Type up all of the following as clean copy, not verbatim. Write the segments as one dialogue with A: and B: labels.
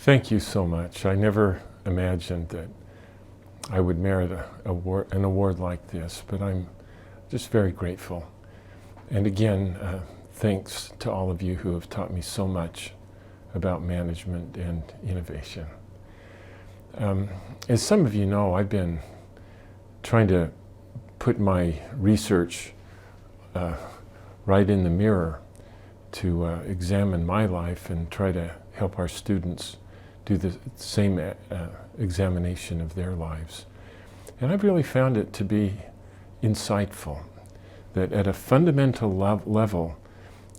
A: Thank you so much. I never imagined that I would merit an award like this, but I'm just very grateful. And again, thanks to all of you who have taught me so much about management and innovation. As some of you know, I've been trying to put my research right in the mirror to examine my life and try to help our students do the same examination of their lives. And I've really found it to be insightful, that at a fundamental level,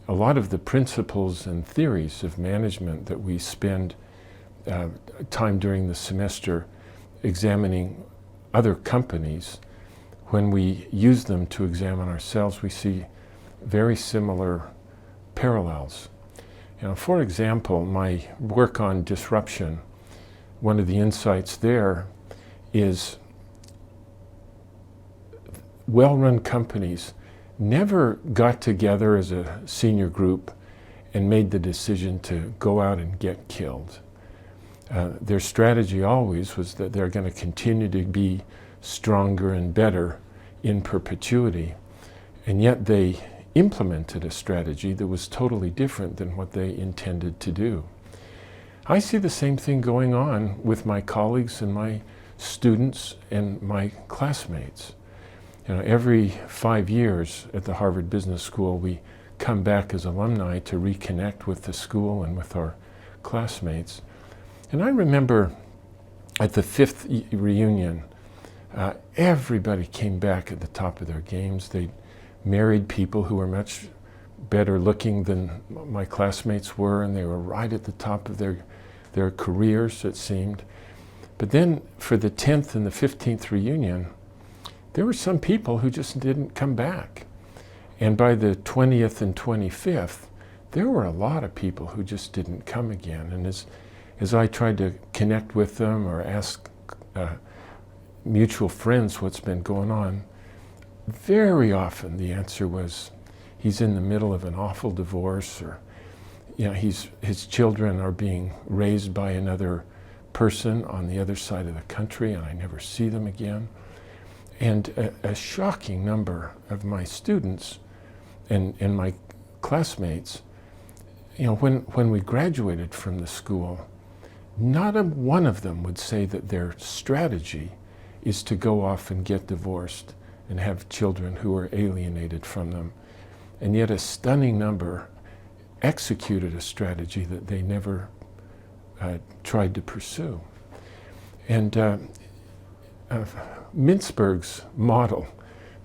A: a lot of the principles and theories of management that we spend time during the semester examining other companies, when we use them to examine ourselves, we see very similar parallels. For example, my work on disruption, one of the insights there is well-run companies never got together as a senior group and made the decision to go out and get killed. Their strategy always was that they're going to continue to be stronger and better in perpetuity, and yet they implemented a strategy that was totally different than what they intended to do. I see the same thing going on with my colleagues and my students and my classmates. Every 5 years at the Harvard Business School, we come back as alumni to reconnect with the school and with our classmates. And I remember at the 5th reunion, everybody came back at the top of their games. They married people who were much better looking than my classmates were, and they were right at the top of their careers, it seemed. But then for the 10th and the 15th reunion, there were some people who just didn't come back. And by the 20th and 25th, there were a lot of people who just didn't come again. And as I tried to connect with them or ask mutual friends what's been going on, very often the answer was, he's in the middle of an awful divorce, or his children are being raised by another person on the other side of the country and I never see them again. And a shocking number of my students and my classmates, when we graduated from the school, not one of them would say that their strategy is to go off and get divorced and have children who are alienated from them. And yet a stunning number executed a strategy that they never tried to pursue. And Mintzberg's model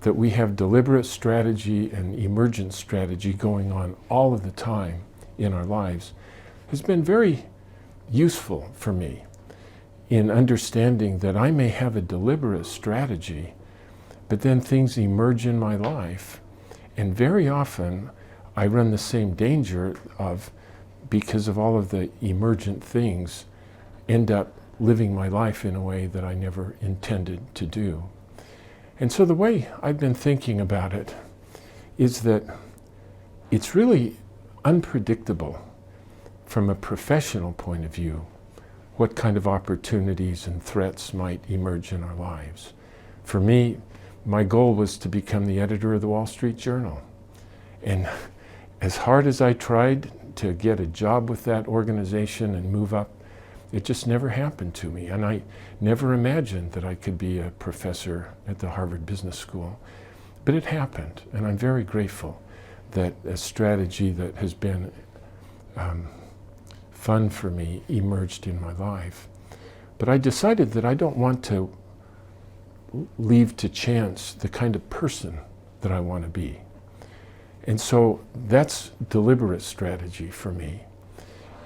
A: that we have deliberate strategy and emergent strategy going on all of the time in our lives has been very useful for me in understanding that I may have a deliberate strategy, but then things emerge in my life, and very often I run the same danger of, because of all of the emergent things, end up living my life in a way that I never intended to do. And so the way I've been thinking about it is that it's really unpredictable from a professional point of view what kind of opportunities and threats might emerge in our lives. For me, my goal was to become the editor of the Wall Street Journal. And as hard as I tried to get a job with that organization and move up, it just never happened to me. And I never imagined that I could be a professor at the Harvard Business School. But it happened, and I'm very grateful that a strategy that has been fun for me emerged in my life. But I decided that I don't want to leave to chance the kind of person that I want to be. And so that's deliberate strategy for me.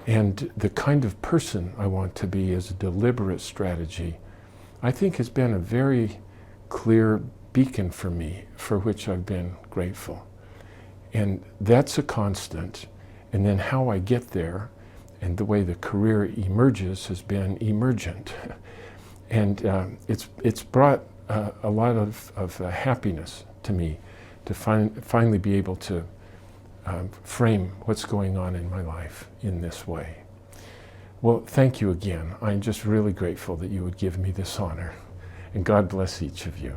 A: And the kind of person I want to be is a deliberate strategy, I think has been a very clear beacon for me, for which I've been grateful. And that's a constant. And then how I get there and the way the career emerges has been emergent. And it's brought a lot of happiness to me to finally be able to frame what's going on in my life in this way. Well, thank you again. I'm just really grateful that you would give me this honor. And God bless each of you.